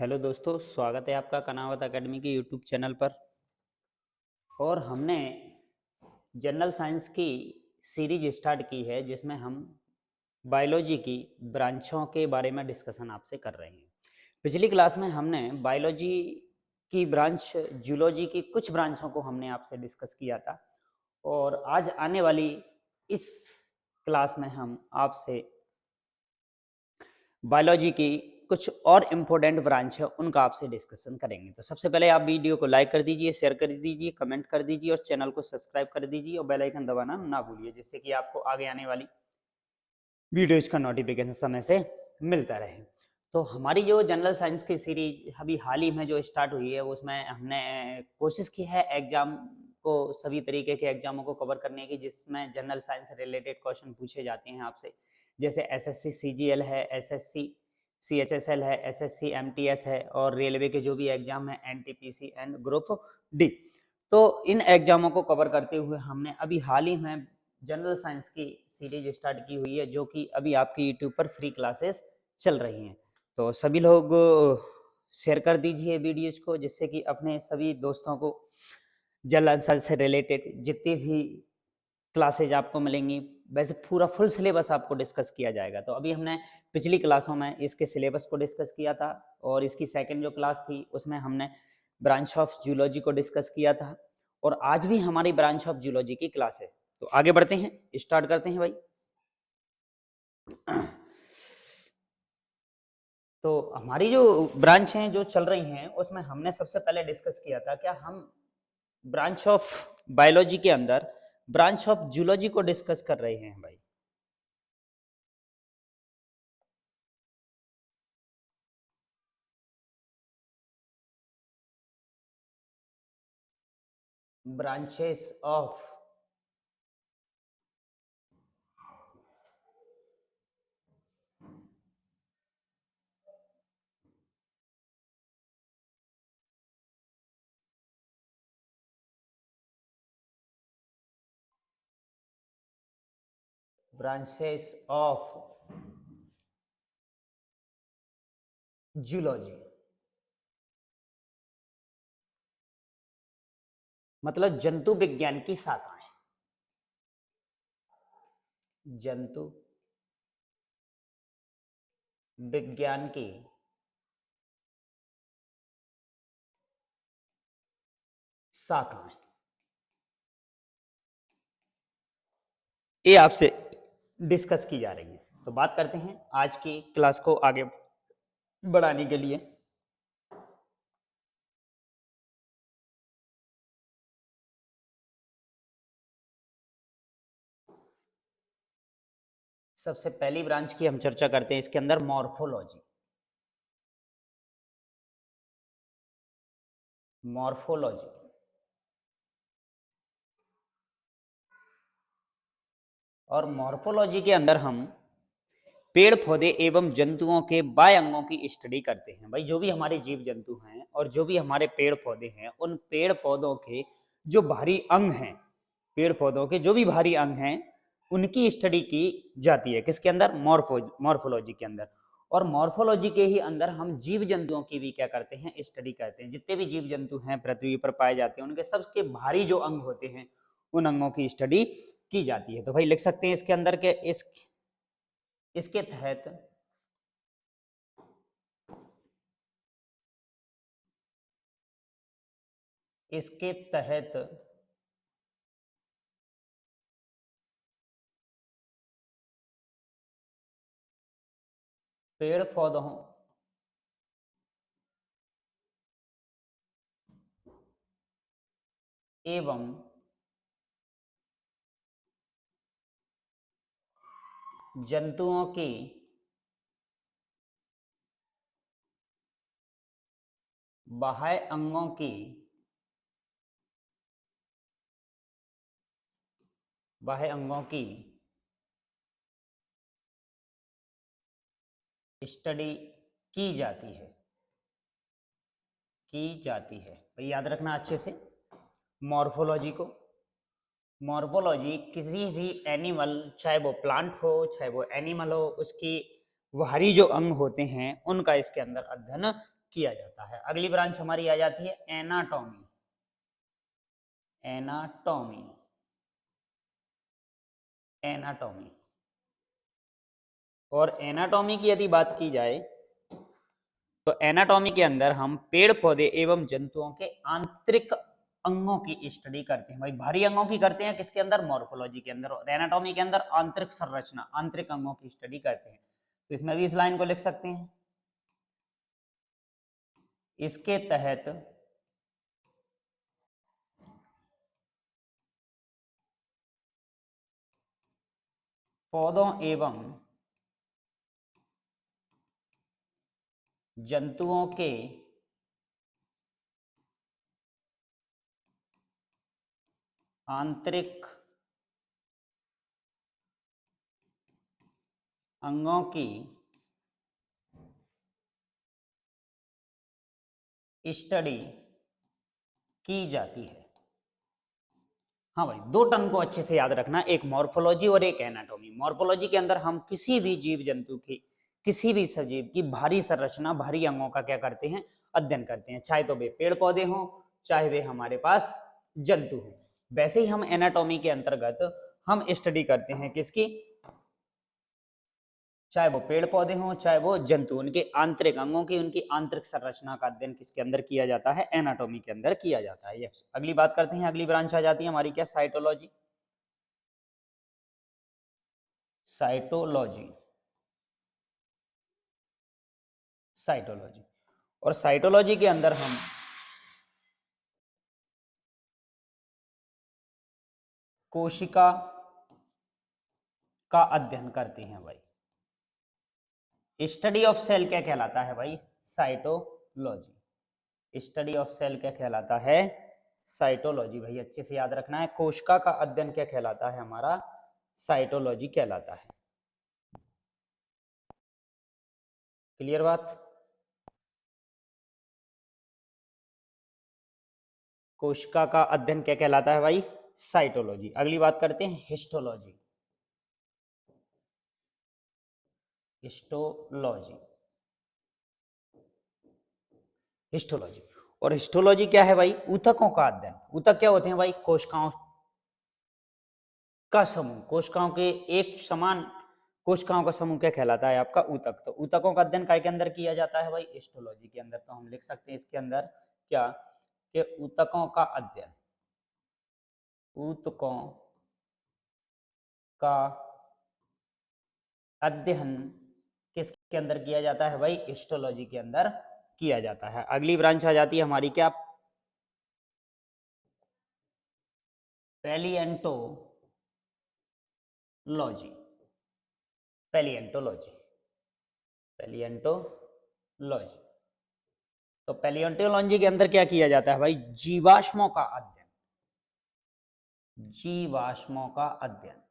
Hello दोस्तों, स्वागत है आपका कनावत एकेडमी के यूट्यूब चैनल पर। और हमने जनरल साइंस की सीरीज स्टार्ट की है जिसमें हम बायोलॉजी की ब्रांचों के बारे में डिस्कशन आपसे कर रहे हैं। पिछली क्लास में हमने बायोलॉजी की ब्रांच जूलॉजी की कुछ ब्रांचों को हमने आपसे डिस्कस किया था और आज आने वाली इस क्लास में हम आपसे बायोलॉजी की कुछ और इम्पोर्टेंट ब्रांच है उनका आपसे डिस्कशन करेंगे। तो सबसे पहले आप वीडियो को लाइक कर दीजिए, शेयर कर दीजिए, कमेंट कर दीजिए और चैनल को सब्सक्राइब कर दीजिए और बेल आइकन दबाना ना भूलिए, जिससे कि आपको आगे आने वाली वीडियोज का नोटिफिकेशन समय से मिलता रहे। तो हमारी जो जनरल साइंस की सीरीज अभी हाल ही में जो स्टार्ट हुई है उसमें हमने कोशिश की है एग्जाम को, सभी तरीके के एग्जामों को कवर करने की, जिसमें जनरल साइंस से रिलेटेड क्वेश्चन पूछे जाते हैं आपसे। जैसे एसएससी सीजीएल है, एसएससी सीएचएसएल है, एसएससी एमटीएस है और रेलवे के जो भी एग्जाम है एनटीपीसी एंड ग्रुप डी। तो इन एग्जामों को कवर करते हुए हमने अभी हाल ही में जनरल साइंस की सीरीज स्टार्ट की हुई है, जो कि अभी आपकी यूट्यूब पर फ्री क्लासेस चल रही हैं। तो सभी लोग शेयर कर दीजिए वीडियोज को, जिससे कि अपने सभी दोस्तों को जनरल साइंस से रिलेटेड जितनी भी क्लासेज आपको मिलेंगी, वैसे पूरा फुल सिलेबस आपको डिस्कस किया जाएगा। तो अभी हमने पिछली क्लासों में इसके सिलेबस को डिस्कस किया था और इसकी सेकंड जो क्लास थी उसमें हमने ब्रांच ऑफ जूलॉजी को डिस्कस किया था और आज भी हमारी ब्रांच ऑफ जूलॉजी की क्लास है। तो आगे बढ़ते हैं, स्टार्ट करते हैं भाई। तो हमारी जो ब्रांच हैं जो चल रही हैं उसमें हमने सबसे पहले डिस्कस किया था क्या हम ब्रांच ऑफ बायोलॉजी के अंदर ब्रांच ऑफ जूलॉजी को डिस्कस कर रहे हैं भाई। Branches of branches of zoology, मतलब जंतु विज्ञान की शाखाएं, जंतु विज्ञान की शाखाएं, ये आपसे डिस्कस की जा रही है। तो बात करते हैं आज की क्लास को आगे बढ़ाने के लिए। सबसे पहली ब्रांच की हम चर्चा करते हैं इसके अंदर मॉर्फोलॉजी। मॉर्फोलॉजी और मॉर्फोलॉजी के अंदर हम पेड़ पौधे एवं जंतुओं के बाह्य अंगों की स्टडी करते हैं। भाई जो भी हमारे जीव जंतु हैं और जो भी हमारे पेड़ पौधे हैं, उन पेड़ पौधों के जो बाहरी अंग हैं, पेड़ पौधों के जो भी बाहरी अंग हैं उनकी स्टडी की जाती है। किसके अंदर? मॉर्फोलॉजी के अंदर। और मॉर्फोलॉजी के ही अंदर हम जीव जंतुओं की भी क्या करते हैं? स्टडी करते हैं। जितने भी जीव जंतु हैं पृथ्वी पर पाए जाते हैं उनके सबके बाहरी जो अंग होते हैं उन अंगों की स्टडी की जाती है। तो भाई लिख सकते हैं इसके अंदर के इसके तहत इसके तहत पेड़ पौधों एवं जंतुओं की बाह्य अंगों की स्टडी की जाती है, भाई याद रखना अच्छे से मॉर्फोलॉजी को। मॉर्फोलॉजी किसी भी एनिमल, चाहे वो प्लांट हो चाहे वो एनिमल हो, उसकी बाहरी जो अंग होते हैं उनका इसके अंदर अध्ययन किया जाता है। अगली ब्रांच हमारी आ जाती है एनाटॉमी। Anatomy, anatomy. और एनाटॉमी की यदि बात की जाए तो एनाटॉमी के अंदर हम पेड़ पौधे एवं जंतुओं के आंतरिक अंगों की स्टडी करते हैं। भाई बाहरी अंगों की करते हैं किसके अंदर, मॉर्फोलॉजी के अंदर, और एनाटॉमी के अंदर आंतरिक संरचना, आंतरिक अंगों की स्टडी करते हैं। तो इसमें भी इस लाइन को लिख सकते हैं, इसके तहत पौधों एवं जंतुओं के आंतरिक अंगों की स्टडी की जाती है। हाँ भाई, दो टर्म को अच्छे से याद रखना, एक मॉर्फोलॉजी और एक एनाटॉमी। मॉर्फोलॉजी के अंदर हम किसी भी जीव जंतु की, किसी भी सजीव की भारी संरचना, भारी अंगों का क्या करते हैं, अध्ययन करते हैं, चाहे तो वे पेड़ पौधे हों, चाहे वे हमारे पास जंतु हों। वैसे ही हम एनाटॉमी के अंतर्गत हम स्टडी करते हैं किसकी, चाहे वो पेड़ पौधे हों, चाहे वो जंतु, उनके आंतरिक अंगों की, उनकी आंतरिक संरचना का अध्ययन किसके अंदर किया जाता है, एनाटॉमी के अंदर किया जाता है। यस, अगली बात करते हैं, अगली ब्रांच आ जाती है हमारी क्या, साइटोलॉजी। Cytology, cytology. और साइटोलॉजी के अंदर हम कोशिका का अध्ययन करते हैं भाई। स्टडी ऑफ सेल क्या कहलाता है भाई, साइटोलॉजी। स्टडी ऑफ सेल क्या कहलाता है, साइटोलॉजी। भाई अच्छे से याद रखना है, कोशिका का अध्ययन क्या कहलाता है हमारा, साइटोलॉजी कहलाता है। क्लियर बात। कोशिका का अध्ययन क्या कहलाता है भाई, साइटोलॉजी। अगली बात करते हैं हिस्टोलॉजी। Histology, histology. और हिस्टोलॉजी क्या है भाई, ऊतकों का अध्ययन। ऊतक क्या होते हैं भाई, कोशिकाओं का समूह, कोशिकाओं के एक समान कोशिकाओं का समूह क्या कहलाता है आपका, ऊतक। तो ऊतकों का अध्ययन काय के अंदर किया जाता है भाई, हिस्टोलॉजी के अंदर। तो हम लिख सकते हैं इसके अंदर क्या, कि ऊतकों का अध्ययन, ऊतकों का अध्ययन किसके अंदर किया जाता है भाई, हिस्टोलॉजी के अंदर किया जाता है। अगली ब्रांच आ जाती है हमारी क्या, पैलिएंटोलॉजी। पैलिएंटोलॉजी, पैलिएंटोलॉजी। तो पैलिएंटोलॉजी के अंदर क्या किया जाता है भाई, जीवाश्मों का अध्ययन, जीवाश्मों का अध्ययन,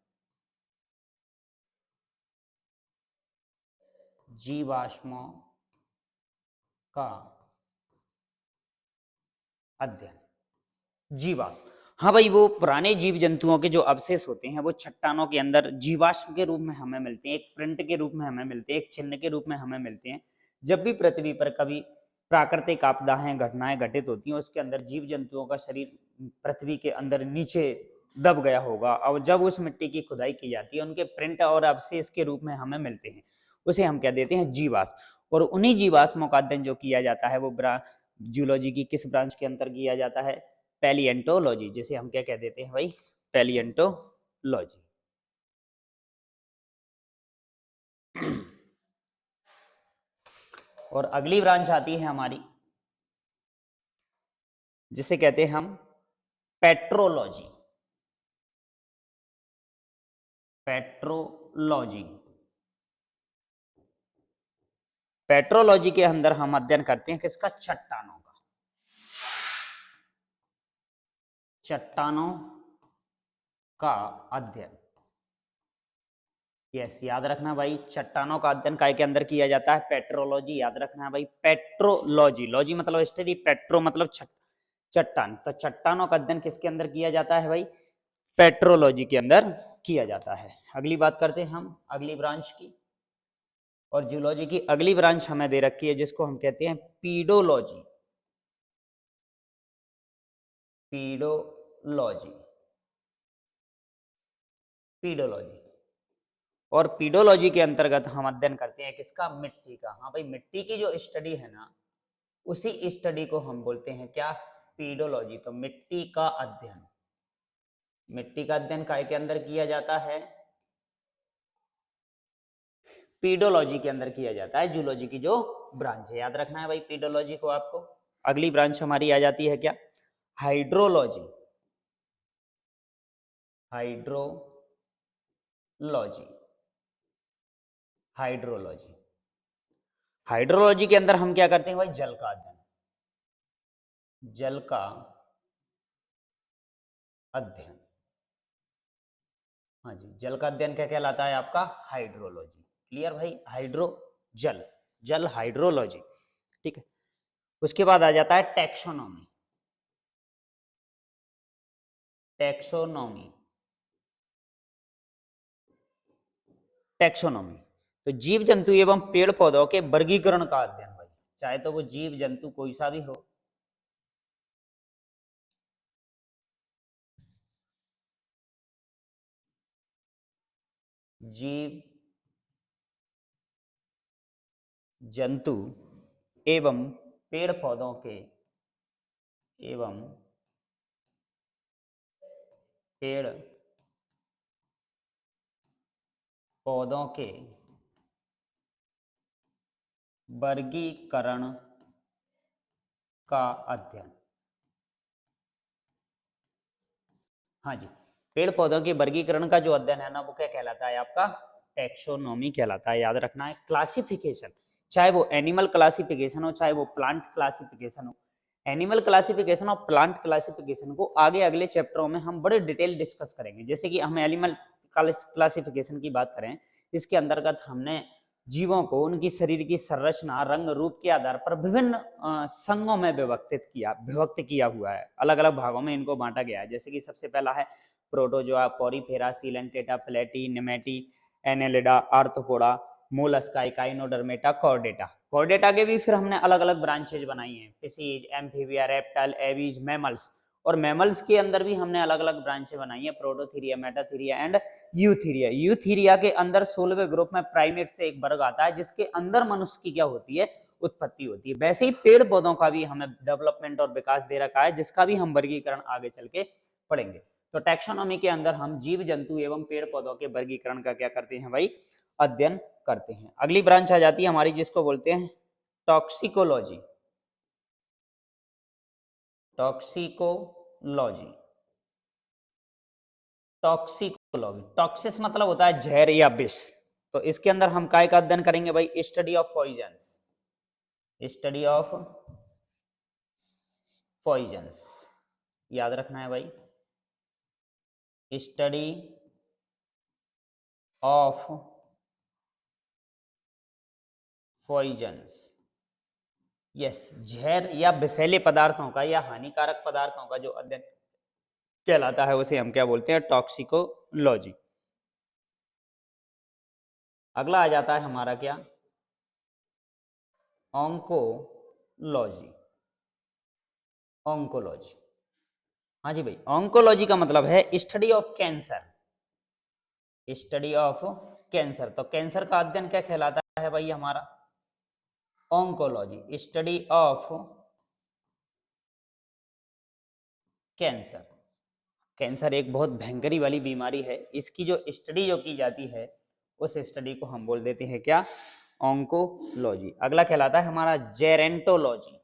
जीवाश्मों का अध्ययन, जीवाश्म। हाँ भाई, वो पुराने जीव जंतुओं के जो अवशेष होते हैं वो चट्टानों के अंदर जीवाश्म के रूप में हमें मिलते हैं, एक प्रिंट के रूप में हमें मिलते हैं, एक चिन्ह के रूप में हमें मिलते हैं। जब भी पृथ्वी पर कभी प्राकृतिक आपदाएं, घटनाएं घटित होती हैं, उसके अंदर जीव जंतुओं का शरीर पृथ्वी के अंदर नीचे दब गया होगा, और जब उस मिट्टी की खुदाई की जाती है, उनके प्रिंट और अवशेष के रूप में हमें मिलते हैं, उसे हम क्या देते हैं, जीवाश्म। और उन्हीं जीवाश्मों का अध्ययन जो किया जाता है वो जूलॉजी की किस ब्रांच के अंदर किया जाता है, पैलिएंटोलॉजी, जिसे हम क्या कह देते हैं भाई, पैलिएंटोलॉजी। और अगली ब्रांच आती है हमारी, जिसे कहते हैं हम पेट्रोलॉजी। पेट्रोलॉजी, पेट्रोलॉजी के अंदर हम अध्ययन करते हैं किसका, चट्टानों का, चट्टानों का अध्ययन। यस, याद रखना भाई, चट्टानों का अध्ययन काय के अंदर किया जाता है, पेट्रोलॉजी। याद रखना है भाई, पेट्रोलॉजी, लॉजी मतलब स्टडी, पेट्रो मतलब चट्टान। तो चट्टानों का अध्ययन किसके अंदर किया जाता है भाई, पेट्रोलॉजी के अंदर किया जाता है। अगली बात करते हैं हम अगली ब्रांच की, और जूलॉजी की अगली ब्रांच हमें दे रखी है जिसको हम कहते हैं पीडोलॉजी। Pedology, pedology. और पीडोलॉजी के अंतर्गत हम अध्ययन करते हैं किसका? मिट्टी का। हाँ भाई, मिट्टी की जो स्टडी है ना, उसी स्टडी को हम बोलते हैं क्या? पीडोलॉजी। तो मिट्टी का अध्ययन, मिट्टी का अध्ययन काय के अंदर किया जाता है? पीडोलॉजी के अंदर किया जाता है, जूलॉजी की जो ब्रांच है। याद रखना है भाई पीडोलॉजी को आपको। अगली ब्रांच हमारी आ जाती है क्या? हाइड्रोलॉजी। Hydrology, hydrology. हाइड्रोलॉजी के अंदर हम क्या करते हैं भाई? जल का अध्ययन, जल का अध्ययन। हाँ जी, जल का अध्ययन क्या कहलाता है आपका? हाइड्रोलॉजी। क्लियर भाई? हाइड्रो, जल, जल हाइड्रोलॉजी। ठीक है। उसके बाद आ जाता है टैक्सोनॉमी। टैक्सोनॉमी, टैक्सोनॉमी तो जीव जंतु एवं पेड़ पौधों के वर्गीकरण का अध्ययन भाई, चाहे तो वो जीव जंतु कोई सा भी हो। जीव जंतु एवं पेड़ पौधों के, एवं पेड़ पौधों के वर्गीकरण का अध्ययन। हाँ जी, पेड़ पौधों के वर्गीकरण का जो अध्ययन है ना, वो क्या कहलाता है आपका? टैक्सोनॉमी कहलाता है। याद रखना है, क्लासिफिकेशन, चाहे वो एनिमल क्लासिफिकेशन हो, चाहे वो प्लांट क्लासिफिकेशन हो। एनिमल क्लासिफिकेशन और प्लांट क्लासिफिकेशन को आगे अगले चैप्टरों में हम बड़े डिटेल डिस्कस करेंगे। जैसे कि हम एनिमल क्लासिफिकेशन की बात करें, इसके अंतर्गत हमने जीवों को उनकी शरीर की संरचना, रंग, रूप के आधार पर विभिन्न संघों में विभक्त किया हुआ है। अलग अलग भागों में इनको बांटा गया है। जैसे कि सबसे पहला है प्रोटोजोआ, पोरीफेरा, सीलेंटेटा, प्लेटी, नेमेटी, annelida, arthropoda, mollusca, echinodermata, chordata. Chordata के भी फिर हमने अलग अलग ब्रांचेज बनाई हैं, fishes, amphibia, reptile, aves, mammals. और मैमल्स के अंदर भी हमने अलग अलग ब्रांचें बनाई है, prototheria, metatheria and eutheria. Eutheria के अंदर 16वें ग्रुप में प्राइमेट से एक वर्ग आता है, जिसके अंदर मनुष्य की क्या होती है? उत्पत्ति होती है। वैसे ही पेड़ पौधों का भी हमें डेवलपमेंट और विकास दे रखा है, जिसका भी हम वर्गीकरण आगे चल के पढ़ेंगे। तो टैक्सोनॉमी के अंदर हम जीव जंतु एवं पेड़ पौधों के वर्गीकरण का क्या करते हैं भाई? अध्ययन करते हैं। अगली ब्रांच आ जाती है हमारी, जिसको बोलते हैं टॉक्सिकोलॉजी। टॉक्सिकोलॉजी, टॉक्सिकोलॉजी, टॉक्सिस मतलब होता है जहर या विष। तो इसके अंदर हम काय का अध्ययन करेंगे भाई? Study of poisons, study of poisons. याद रखना है भाई, स्टडी ऑफ पॉइजन्स। यस, जहर या विषैले पदार्थों का या हानिकारक पदार्थों का जो अध्ययन कहलाता है, उसे हम क्या बोलते हैं? टॉक्सिकोलॉजी। अगला आ जाता है हमारा क्या? ऑन्कोलॉजी। ऑन्कोलॉजी, हाँ जी भाई, ऑन्कोलॉजी का मतलब है study of cancer. Study of cancer, तो कैंसर का अध्ययन क्या कहलाता है भाई हमारा? Oncology, study of cancer. Cancer एक बहुत भयंकरी वाली बीमारी है। इसकी जो स्टडी जो की जाती है, उस स्टडी को हम बोल देते हैं क्या? ऑन्कोलॉजी। अगला कहलाता है हमारा gerontology.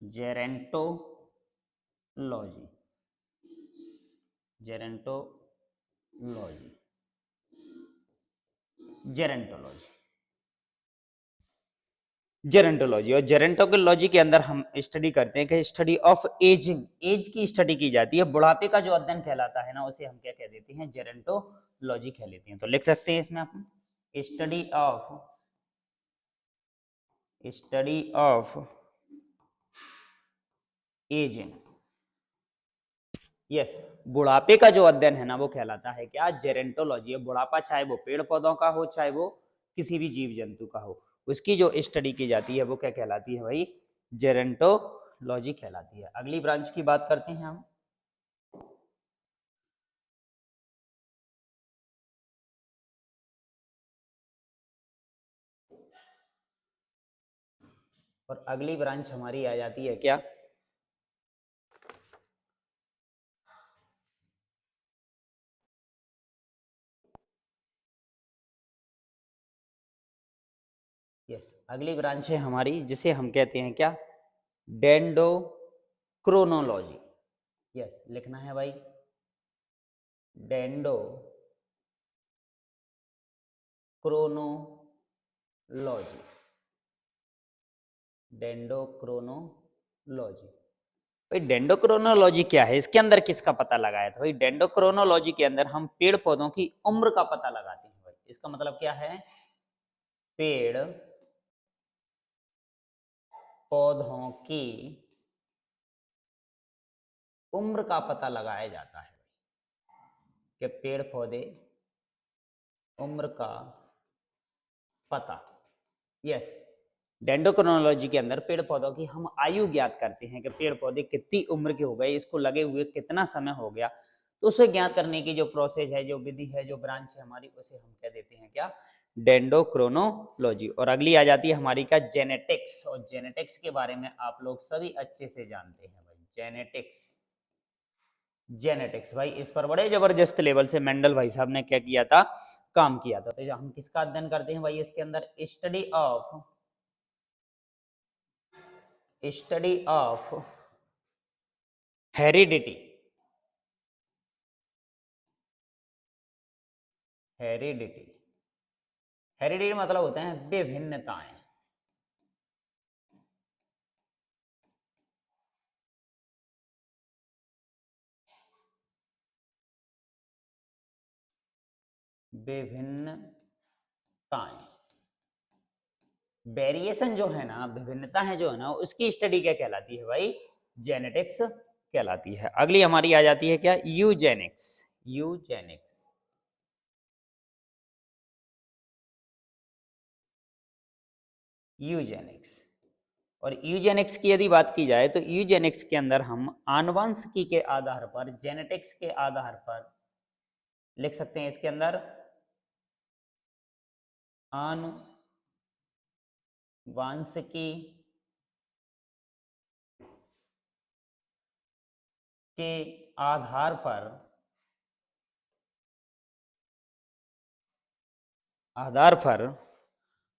Gerontology, gerontology, gerontology, gerontology. और जेरेंटोलॉजी के अंदर हम स्टडी करते हैं कि स्टडी ऑफ एजिंग, एज की स्टडी की जाती है। बुढ़ापे का जो अध्ययन कहलाता है ना, उसे हम क्या कह देते हैं? जेरेंटोलॉजी कह लेते हैं। तो लिख सकते हैं इसमें अपन स्टडी ऑफ एजिंग। यस, बुढ़ापे का जो अध्ययन है ना वो कहलाता है क्या, जेरेंटोलॉजी। बुढ़ापा चाहे वो पेड़ पौधों का हो, चाहे वो किसी भी जीव जंतु का हो, उसकी जो स्टडी की जाती है वो क्या कहलाती है भाई, जेरेंटोलॉजी कहलाती है। अगली ब्रांच की बात करते हैं हम। और अगली ब्रांच हमारी आ जाती है क्या, यस, अगली ब्रांच है हमारी जिसे हम कहते हैं क्या, डेंडोक्रोनोलॉजी। यस, लिखना है भाई, डेंडोक्रोनोलॉजी, डेंडोक्रोनोलॉजी। भाई डेंडोक्रोनोलॉजी क्या है, इसके अंदर किसका पता लगाया था भाई, डेंडोक्रोनोलॉजी के अंदर हम पेड़ पौधों की उम्र का पता लगाते हैं भाई। इसका मतलब क्या है, पेड़ पौधों की उम्र का पता लगाया जाता है कि पेड़ पौधे उम्र का पता। यस, डेंडोक्रोनोलॉजी के अंदर पेड़ पौधों की हम आयु ज्ञात करते हैं कि पेड़ पौधे कितनी उम्र के हो गए, इसको लगे हुए कितना समय हो गया। तो उसे ज्ञात करने की जो प्रोसेस है, जो विधि है, जो ब्रांच है हमारी, उसे हम क्या देते हैं क्या, डेंडोक्रोनोलॉजी। और अगली आ जाती है हमारी का जेनेटिक्स। और जेनेटिक्स के बारे में आप लोग सभी अच्छे से जानते हैं भाई, जेनेटिक्स। जेनेटिक्स भाई, इस पर बड़े जबरदस्त लेवल से मेंडल भाई साहब ने क्या किया था, काम किया था। तो हम किसका अध्ययन करते हैं भाई, इसके अंदर study of heredity. Heredity, heredity मतलब होते हैं विभिन्नताएं। विभिन्नताएं, वेरिएशन जो है ना, विभिन्नता है जो है ना, उसकी स्टडी क्या कहलाती है भाई, जेनेटिक्स कहलाती है। अगली हमारी आ जाती है क्या, यूजेनिक्स। यूजेनिक्स, यूजेनिक्स। और यूजेनिक्स की यदि बात की जाए तो यूजेनिक्स के अंदर हम आनुवंशिकी के आधार पर, जेनेटिक्स के आधार पर लिख सकते हैं, इसके अंदर आनुवंशिकी के आधार पर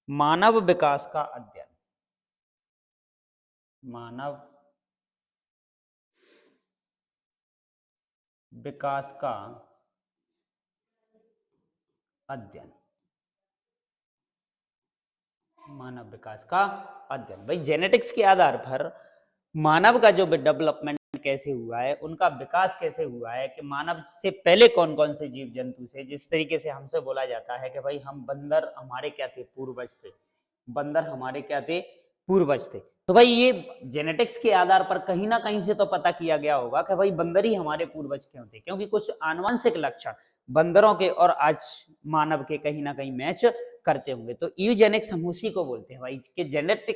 मानव विकास का अध्ययन, मानव विकास का अध्ययन, मानव विकास का अध्ययन। भाई जेनेटिक्स के आधार पर मानव का जो डेवलपमेंट कैसे हुआ है, उनका विकास कैसे हुआ है, कि मानव से पहले कौन कौन से जीव जंतु थे। जिस तरीके से हमसे बोला जाता है कि भाई हम बंदर हमारे क्या थे, पूर्वज थे, बंदर हमारे क्या थे, पूर्वज थे। तो भाई ये जेनेटिक्स के आधार पर कहीं ना कहीं से तो पता किया गया होगा कि भाई बंदर ही हमारे पूर्वज क्यों थे, क्योंकि कुछ आनुवंशिक लक्षण बंदरों के और आज मानव के कहीं ना कहीं मैच करते होंगे। तो यूजेनिक्स हम उसी को बोलते हैं भाई, कि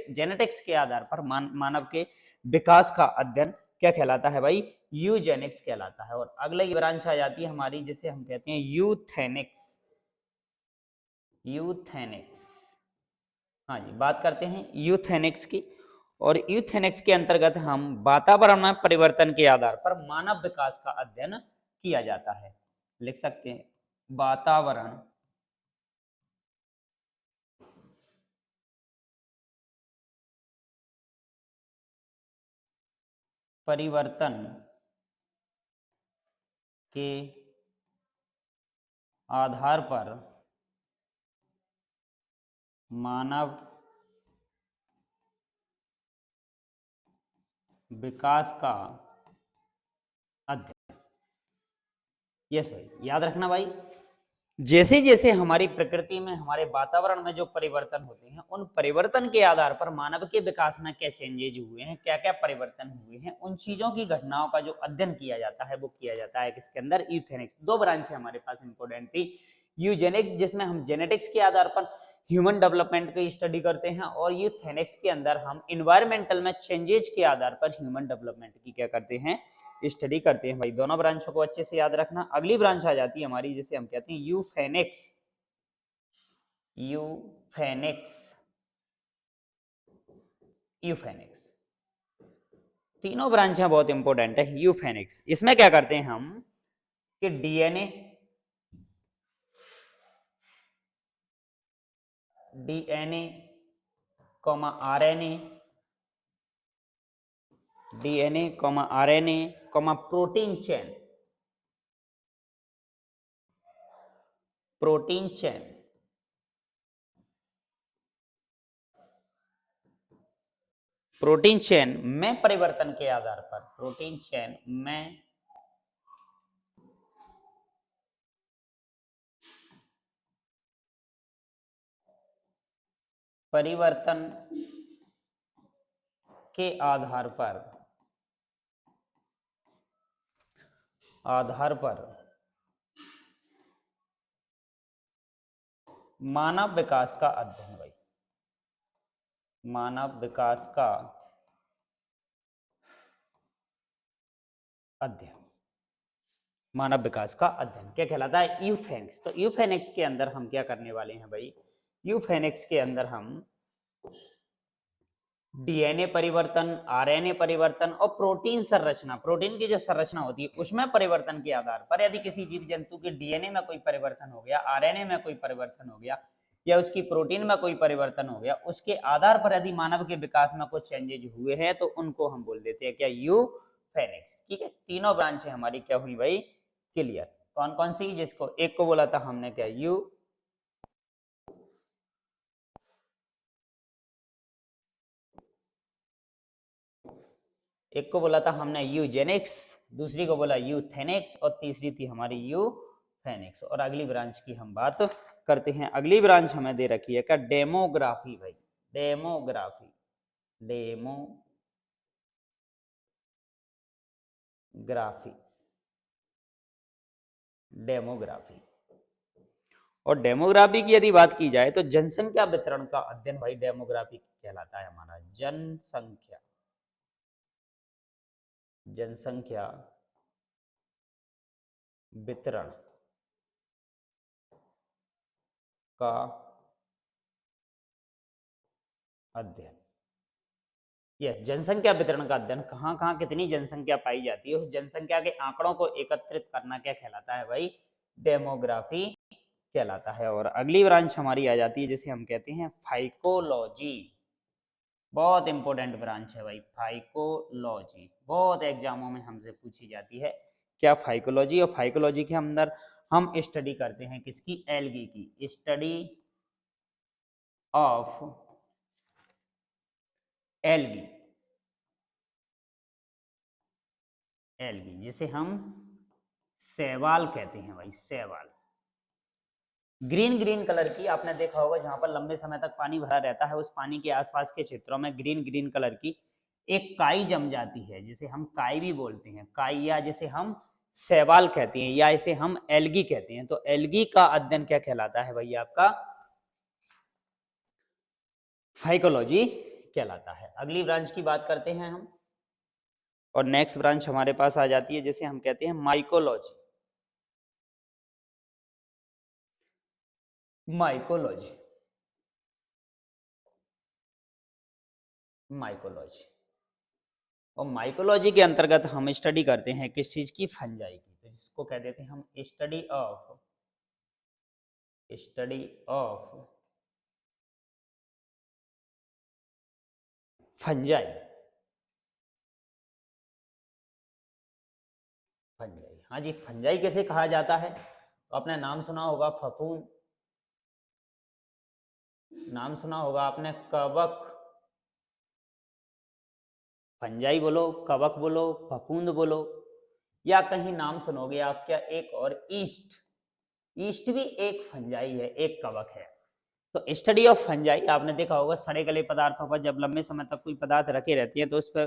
जेनेटिक्स के आधार पर मानव के विकास का अध्ययन क्या कहलाता है भाई, यूजेनिक्स कहलाता है। और अगली ब्रांच आ जाती है हमारी जिसे हम कहते हैं यूथेनिक्स। यूथेनिक्स, हाँ जी, बात करते हैं यूथेनिक्स की। और यूथेनिक्स के अंतर्गत हम वातावरण में परिवर्तन के आधार पर मानव विकास का अध्ययन किया जाता है। लिख सकते हैं, वातावरण परिवर्तन के आधार पर मानव विकास का अध्ययन। यस भाई, याद रखना भाई, जैसे जैसे हमारी प्रकृति में, हमारे वातावरण में जो परिवर्तन होते हैं, उन परिवर्तन के आधार पर मानव के विकास में क्या चेंजेज हुए हैं, क्या क्या परिवर्तन हुए हैं, उन चीजों की घटनाओं का जो अध्ययन किया जाता है वो किया जाता है किसके अंदर, यूथेनिक्स। दो ब्रांच है हमारे पास इंपॉर्टेंट थी, यूजेनिक्स जिसमें हम जेनेटिक्स के आधार पर ह्यूमन डेवलपमेंट की स्टडी करते हैं, और यूथेनिक्स के अंदर हम इन्वायरमेंटल में चेंजेज के आधार पर ह्यूमन डेवलपमेंट की क्या करते हैं, स्टडी करते हैं। भाई दोनों ब्रांचों को अच्छे से याद रखना। अगली ब्रांच आ जाती है हमारी जिसे हम कहते हैं यूफेनिक्स। यूफेनिक्स, यूफेनिक्स, तीनों ब्रांचें बहुत इंपॉर्टेंट है। यूफेनिक्स, इसमें क्या करते हैं हम कि DNA, DNA comma RNA, DNA comma RNA comma protein chain, protein chain, protein chain में परिवर्तन के आधार पर, प्रोटीन चेन में परिवर्तन के आधार पर, आधार पर मानव विकास का अध्ययन। भाई मानव विकास का अध्ययन, मानव विकास का अध्ययन क्या कहलाता है, यूफेनिक्स। तो यूफेनिक्स के अंदर हम क्या करने वाले हैं भाई, यूफेनिक्स के अंदर हम डीएनए परिवर्तन, आरएनए परिवर्तन और प्रोटीन संरचना, प्रोटीन की जो संरचना होती है उसमें परिवर्तन के आधार पर यदि किसी जीव जंतु के डीएनए में कोई परिवर्तन हो गया, आरएनए में कोई परिवर्तन हो गया, या उसकी प्रोटीन में कोई परिवर्तन हो गया, उसके आधार पर यदि मानव के विकास में कुछ चेंजेज हुए हैं तो उनको हम बोल देते हैं क्या, यूफेनिक्स। ठीक है, तीनों ब्रांचें हमारी क्या हुई भाई, क्लियर। कौन कौन सी, जिसको एक को बोला था हमने क्या, एक को बोला था हमने यूजेनिक्स, दूसरी को बोला यूथेनिक्स, और तीसरी थी हमारी यूफेनिक्स। और अगली ब्रांच की हम बात करते हैं। अगली ब्रांच हमें दे रखी है क्या, डेमोग्राफी। भाई डेमोग्राफी, डेमोग्राफी, डेमोग्राफी। और डेमोग्राफी की यदि बात की जाए तो जनसंख्या वितरण का अध्ययन भाई डेमोग्राफी कहलाता है हमारा। जनसंख्या, जनसंख्या वितरण का अध्ययन। यस, जनसंख्या वितरण का अध्ययन, कहाँ कहाँ कितनी जनसंख्या पाई जाती है उस जनसंख्या के आंकड़ों को एकत्रित करना क्या कहलाता है भाई, डेमोग्राफी कहलाता है। और अगली ब्रांच हमारी आ जाती है जिसे हम कहते हैं फाइकोलॉजी। बहुत इंपॉर्टेंट ब्रांच है भाई फाइकोलॉजी, बहुत एग्जामों में हमसे पूछी जाती है क्या, फाइकोलॉजी। और फाइकोलॉजी के अंदर हम स्टडी करते हैं किसकी, एल्गी की, स्टडी ऑफ एल्गी, एल्गी जिसे हम शैवाल कहते हैं भाई, शैवाल। ग्रीन ग्रीन कलर की, आपने देखा होगा जहां पर लंबे समय तक पानी भरा रहता है उस पानी के आसपास के क्षेत्रों में ग्रीन ग्रीन कलर की एक काई जम जाती है जिसे हम काई भी बोलते हैं, काई, या जिसे हम शैवाल कहते हैं, या इसे हम एल्गी कहते हैं। तो एल्गी का अध्ययन क्या कहलाता है भैया, आपका फाइकोलॉजी कहलाता है। अगली ब्रांच की बात करते हैं हम, और नेक्स्ट ब्रांच हमारे पास आ जाती है जिसे हम कहते हैं माइकोलॉजी। Mycology, mycology. और माइकोलॉजी के अंतर्गत हम स्टडी करते हैं किस चीज की, फंजाई की। तो जिसको कह देते हैं हम स्टडी ऑफ फंजाई, फंजाई। हाँ जी, फंजाई कैसे कहा जाता है, तो आपने नाम सुना होगा फफूंद, नाम सुना होगा आपने कवक, फंजाई बोलो, कवक बोलो, फफूंद बोलो, या कहीं नाम सुनोगे आप क्या, एक और ईस्ट, ईस्ट भी एक फंजाई है, एक कवक है। तो स्टडी ऑफ फंजाई, आपने देखा होगा सड़े गले पदार्थों पर जब लंबे समय तक कोई पदार्थ रखे रहती है तो उस पर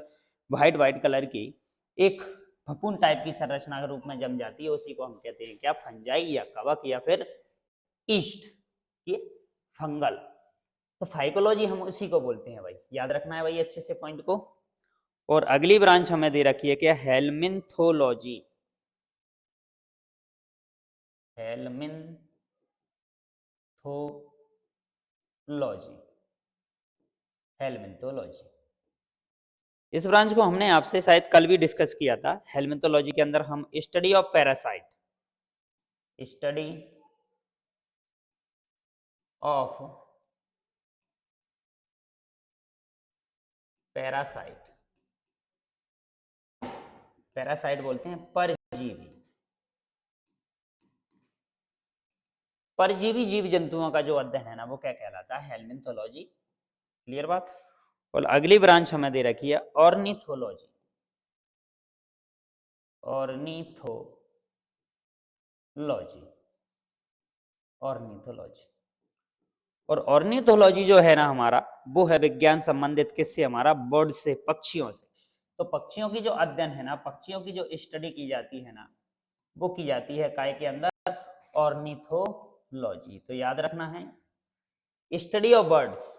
व्हाइट व्हाइट कलर की एक फफूंद टाइप की संरचना के रूप में जम जाती है, उसी को हम कहते हैं क्या, फंजाई या कवक या फिर ईस्ट, ये फंगल। तो फाइकोलॉजी हम उसी को बोलते हैं भाई, याद रखना है भाई अच्छे से पॉइंट को। और अगली ब्रांच हमें दे रखी है क्या, हेलमिन्थोलॉजी। हेलमिन्थोलॉजी, हेलमिन्थोलॉजी। इस ब्रांच को हमने आपसे शायद कल भी डिस्कस किया था। हेलमिन्थोलॉजी के अंदर हम study of parasite, study of parasite, parasite बोलते हैं परजीवी, परजीवी जीव जंतुओं का जो अध्ययन है ना वो क्या कहलाता है, हेलमिन्थोलॉजी। क्लियर बात। और अगली ब्रांच हमें दे रखी है ऑर्निथोलॉजी, ऑर्निथोलॉजी, ऑर्निथोलॉजी। और ऑर्निथोलॉजी जो है ना हमारा, वो है विज्ञान संबंधित किससे, हमारा बर्ड से, पक्षियों से। तो पक्षियों की जो अध्ययन है ना, पक्षियों की जो स्टडी की जाती है ना, वो की जाती है काय के अंदर, ऑर्निथोलॉजी। तो याद रखना है, study of birds,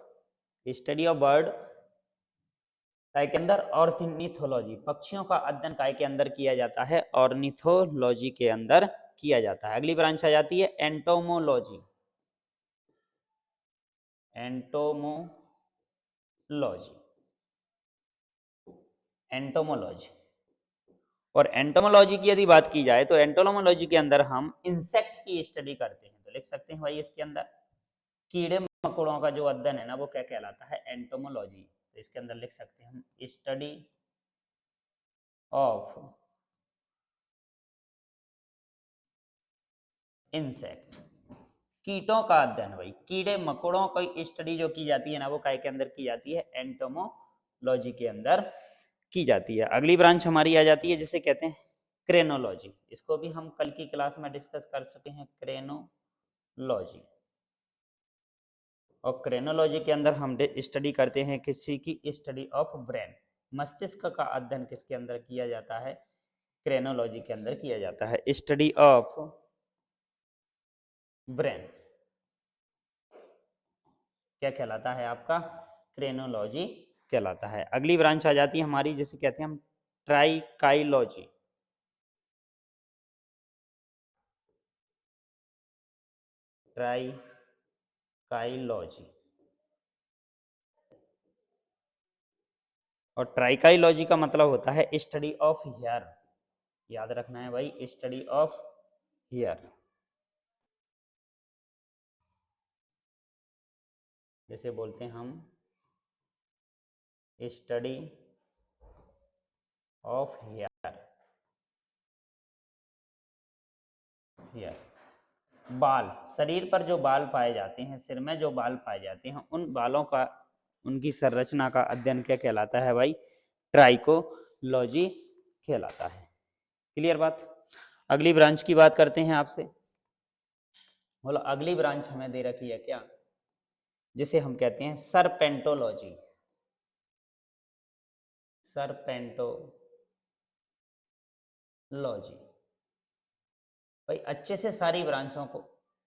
study of bird काय के अंदर, ऑर्निथोलॉजी, पक्षियों का अध्ययन काय के अंदर किया जाता है, ऑर्निथोलॉजी के अंदर किया जाता है। अगली ब्रांच आ जाती है एंटोमोलॉजी, एंटोमोलॉजी, एंटोमोलॉजी। और एंटोमोलॉजी की यदि बात की जाए तो एंटोमोलॉजी के अंदर हम इंसेक्ट की स्टडी करते हैं। तो लिख सकते हैं भाई इसके अंदर कीड़े मकोड़ों का जो अध्ययन है ना वो क्या कहलाता है, एंटोमोलॉजी। तो इसके अंदर लिख सकते हैं हम स्टडी ऑफ इंसेक्ट, कीटों का अध्ययन। भाई कीड़े मकोड़ों की स्टडी जो की जाती है ना वो काय के अंदर की जाती है, एंटोमोलॉजी के अंदर की जाती है। अगली ब्रांच हमारी आ जाती है जिसे कहते हैं क्रेनोलॉजी। इसको भी हम कल की क्लास में डिस्कस कर सकते हैं, क्रेनोलॉजी। और क्रेनोलॉजी के अंदर हम स्टडी करते हैं किसी की, स्टडी ऑफ ब्रेन, मस्तिष्क का अध्ययन किसके अंदर किया जाता है, क्रेनोलॉजी के अंदर किया जाता है, स्टडी ऑफ ब्रेन क्या कहलाता है आपका, क्रेनोलॉजी कहलाता है। अगली ब्रांच आ जाती है हमारी जिसे कहते हैं हम ट्राइकाइलॉजी, ट्राइकाइलॉजी। और ट्राइकाइलॉजी का मतलब होता है स्टडी ऑफ हेयर, याद रखना है भाई, स्टडी ऑफ हेयर। जैसे बोलते हैं हम स्टडी ऑफ हेयर, हेयर। बाल, शरीर पर जो बाल पाए जाते हैं, सिर में जो बाल पाए जाते हैं, उन बालों का, उनकी संरचना का अध्ययन क्या कहलाता है भाई, ट्राइकोलॉजी कहलाता है। क्लियर बात। अगली ब्रांच की बात करते हैं आपसे। बोलो अगली ब्रांच हमें दे रखी है क्या, जिसे हम कहते हैं सरपेंटोलॉजी, सरपेंटोलॉजी। भाई अच्छे से सारी ब्रांचों को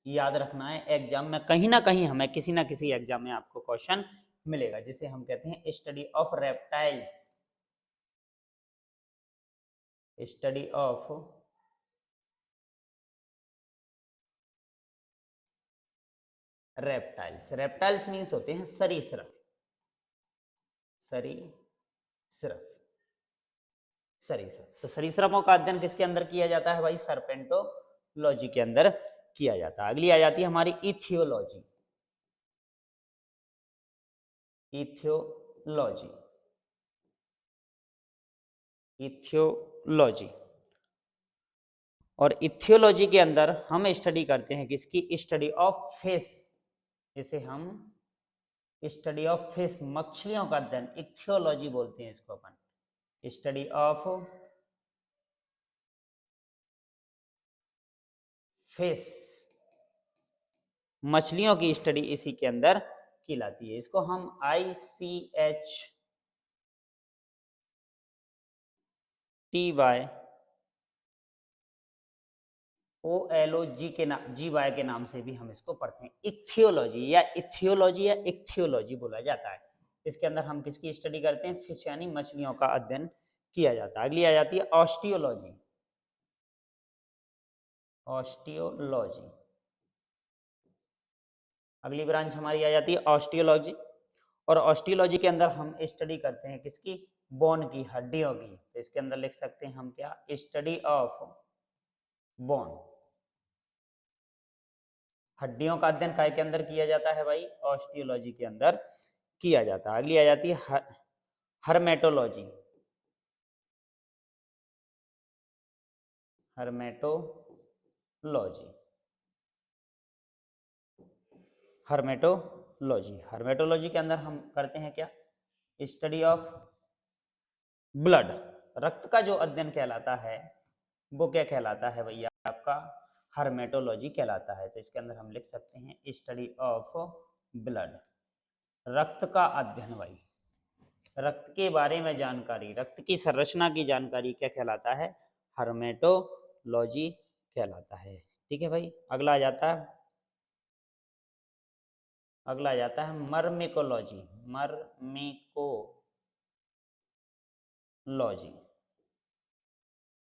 याद रखना है, एग्जाम में कहीं ना कहीं हमें किसी ना किसी एग्जाम में आपको क्वेश्चन मिलेगा। जिसे हम कहते हैं study of reptiles, study of reptiles. Reptiles means होते हैं सरीसृप, सरीसृप, सरीसृप। तो सरीसृपों का अध्ययन किसके अंदर किया जाता है भाई, सरपेंटोलॉजी के अंदर किया जाता है। अगली आ जाती है हमारी इथियोलॉजी, इथियोलॉजी, इथियोलॉजी। और इथियोलॉजी के अंदर हम स्टडी करते हैं किसकी, स्टडी ऑफ फिश। इसे हम स्टडी ऑफ फिश, मछलियों का अध्ययन, इथियोलॉजी बोलते हैं इसको अपन, स्टडी ऑफ फिश, मछलियों की स्टडी इसी के अंदर कहलाती है। इसको हम ICHTYOLOG के नाम GY के नाम से भी हम इसको पढ़ते हैं। इक्थियोलॉजी या इक्थियोलॉजी बोला जाता है। इसके अंदर हम किसकी स्टडी करते हैं? फिश यानी मछलियों का अध्ययन किया जाता है। अगली आ जाती है ऑस्टियोलॉजी। ऑस्टियोलॉजी अगली ब्रांच हमारी आ जाती है ऑस्टियोलॉजी। और ऑस्टियोलॉजी के अंदर हम स्टडी करते हैं किसकी? बोन की, हड्डियों की। तो इसके अंदर लिख सकते हैं हम क्या? Study of bone. हड्डियों का अध्ययन काय के अंदर किया जाता है भाई? ऑस्टियोलॉजी के अंदर किया जाता है। अगली आ जाती है हर्मेटोलॉजी। हर्मेटोलॉजी हर्मेटोलॉजी के अंदर हम करते हैं क्या? Study of blood. रक्त का जो अध्ययन कहलाता है वो क्या कहलाता है भैया? आपका हर्मेटोलॉजी कहलाता है। तो इसके अंदर हम लिख सकते हैं स्टडी ऑफ ब्लड। रक्त का अध्ययन भाई, रक्त के बारे में जानकारी, रक्त की संरचना की जानकारी क्या कहलाता है? हर्मेटोलॉजी कहलाता है। ठीक है भाई। अगला आ जाता है मर्मिकोलॉजी।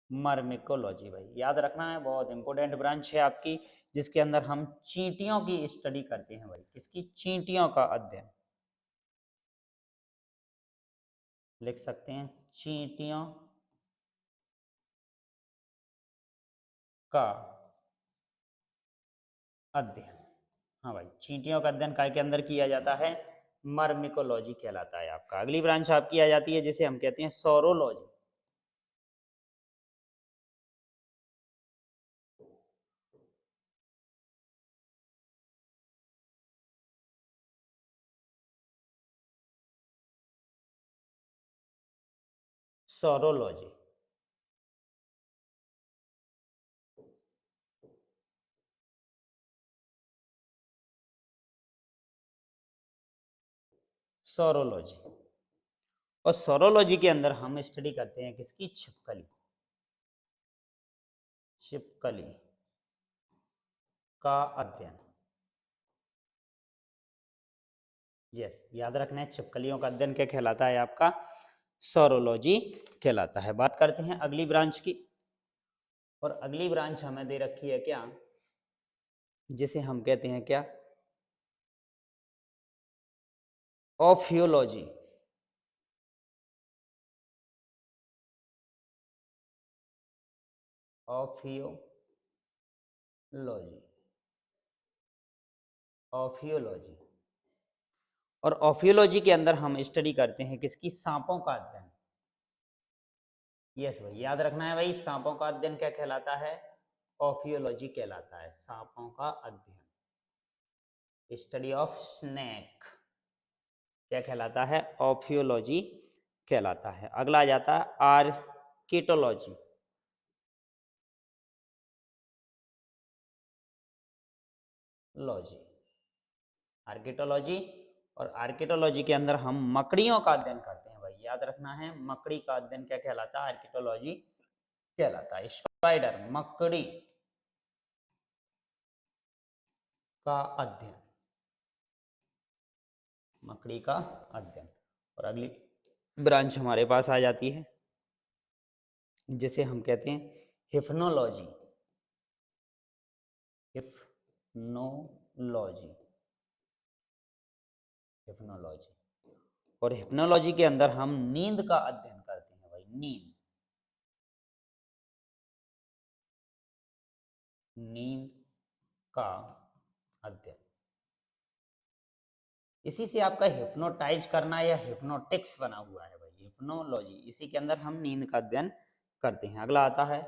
मर्मिकोलॉजी भाई याद रखना है, बहुत इंपॉर्टेंट ब्रांच है आपकी, जिसके अंदर हम चींटियों की स्टडी करते हैं भाई। किसकी? चींटियों का अध्ययन। लिख सकते हैं चींटियों का अध्ययन। हाँ भाई, चींटियों का अध्ययन काय के अंदर किया जाता है? मर्मिकोलॉजी कहलाता है आपका। अगली ब्रांच आपकी आ जाती है जिसे हम कहते हैं सोरोलॉजी। सोरोलॉजी सोरोलॉजी और सोरोलॉजी के अंदर हम स्टडी करते हैं किसकी? छिपकली। छिपकली का अध्ययन। यस, याद रखना है, छिपकलियों का अध्ययन क्या कहलाता है आपका? सोरोलॉजी कहलाता है। बात करते हैं अगली ब्रांच की। और अगली ब्रांच हमें दे रखी है क्या? जिसे हम कहते हैं क्या? ऑफियोलॉजी। ऑफियोलॉजी ऑफियोलॉजी और ऑफियोलॉजी के अंदर हम स्टडी करते हैं किसकी? सांपों का अध्ययन। यस भाई, याद रखना है भाई, सांपों का अध्ययन क्या कहलाता है? ऑफियोलॉजी कहलाता है। सांपों का अध्ययन, स्टडी ऑफ स्नेक क्या कहलाता है? ऑफियोलॉजी कहलाता है। अगला आ जाता है आर्किटोलॉजी। लॉजी आर्किटोलॉजी और आर्किटोलॉजी के अंदर हम मकड़ियों का अध्ययन करते हैं भाई। याद रखना है, मकड़ी का अध्ययन क्या कहलाता है? आर्किटोलॉजी कहलाता है। स्पाइडर, मकड़ी का अध्ययन, मकड़ी का अध्ययन। और अगली ब्रांच हमारे पास आ जाती है जिसे हम कहते हैं हिप्नोलॉजी। हिप्नोलॉजी हिप्नोलॉजी और हिप्नोलॉजी के अंदर हम नींद का अध्ययन करते हैं भाई। नींद का अध्ययन। इसी से आपका हिप्नोटाइज करना या हिप्नोटिक्स बना हुआ है भाई, हिप्नोलॉजी। इसी के अंदर हम नींद का अध्ययन करते हैं। अगला आता है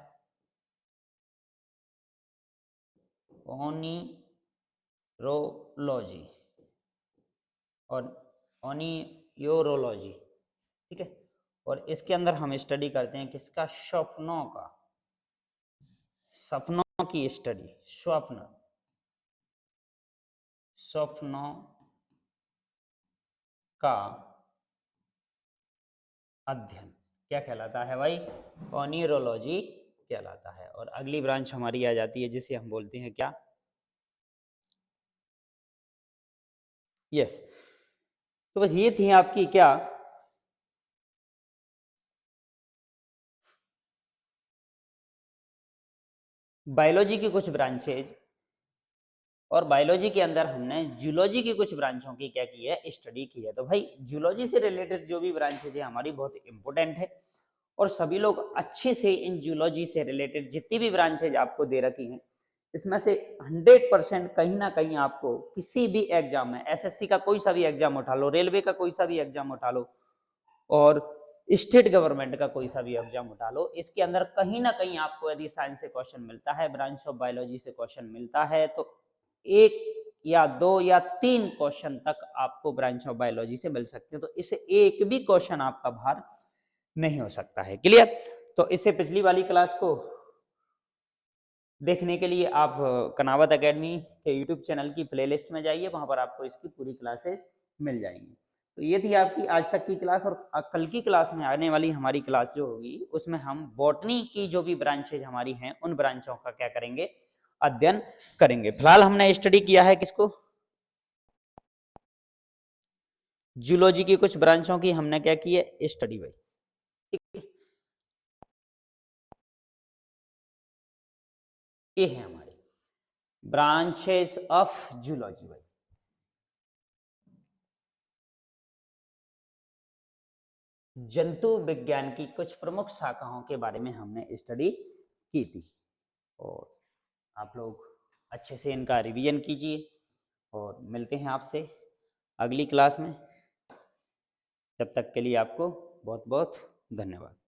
ओनिरोलॉजी और ओनियोरोलॉजी। ठीक है। और इसके अंदर हम स्टडी करते हैं किसका? स्वप्नों का। सपनों की स्टडी, स्वप्न स्वप्नों का अध्ययन क्या कहलाता है भाई? ओनिरोलॉजी कहलाता है। और अगली ब्रांच हमारी आ जाती है जिसे हम बोलते हैं क्या? यस। तो बस ये थी आपकी क्या, बायोलॉजी की कुछ ब्रांचेज। और बायोलॉजी के अंदर हमने जूलॉजी की कुछ ब्रांचों की क्या की है, स्टडी की है। तो भाई जूलॉजी से रिलेटेड जो भी ब्रांचेज है हमारी बहुत इंपॉर्टेंट है, और सभी लोग अच्छे से इन जूलॉजी से रिलेटेड जितनी भी ब्रांचेज आपको दे रखी हैं इसमें से 100% कहीं ना कहीं आपको किसी भी एग्जाम में, एसएससी का कोई सा भी एग्जाम उठा लो, रेलवे का कोई सा भी एग्जाम उठा लो, और स्टेट गवर्नमेंट का कोई सा भी एग्जाम उठा लो, इसके अंदर कहीं ना कहीं आपको यदि साइंस से क्वेश्चन मिलता है, ब्रांच ऑफ बायोलॉजी से क्वेश्चन मिलता है, तो एक या दो या तीन क्वेश्चन तक आपको ब्रांच ऑफ बायोलॉजी से मिल सकते हैं। तो इससे एक भी क्वेश्चन आपका बाहर नहीं हो सकता है। क्लियर? तो इससे पिछली वाली क्लास को देखने के लिए आप कनावत एकेडमी के यूट्यूब चैनल की प्लेलिस्ट में जाइए, वहां पर आपको इसकी पूरी क्लासेस मिल जाएंगी। तो ये थी आपकी आज तक की क्लास, और कल की क्लास में आने वाली हमारी क्लास जो होगी उसमें हम बॉटनी की जो भी ब्रांचेज हमारी हैं उन ब्रांचों का क्या करेंगे, अध्ययन करेंगे। फिलहाल हमने स्टडी किया है किसको, जूलॉजी की कुछ ब्रांचों की हमने क्या की है, स्टडी भाई। ठीक है, ये है हमारी ब्रांचेस ऑफ जूलॉजी भाई। जंतु विज्ञान की कुछ प्रमुख शाखाओं के बारे में हमने स्टडी की थी, और आप लोग अच्छे से इनका रिवीजन कीजिए, और मिलते हैं आपसे अगली क्लास में। तब तक के लिए आपको बहुत बहुत धन्यवाद।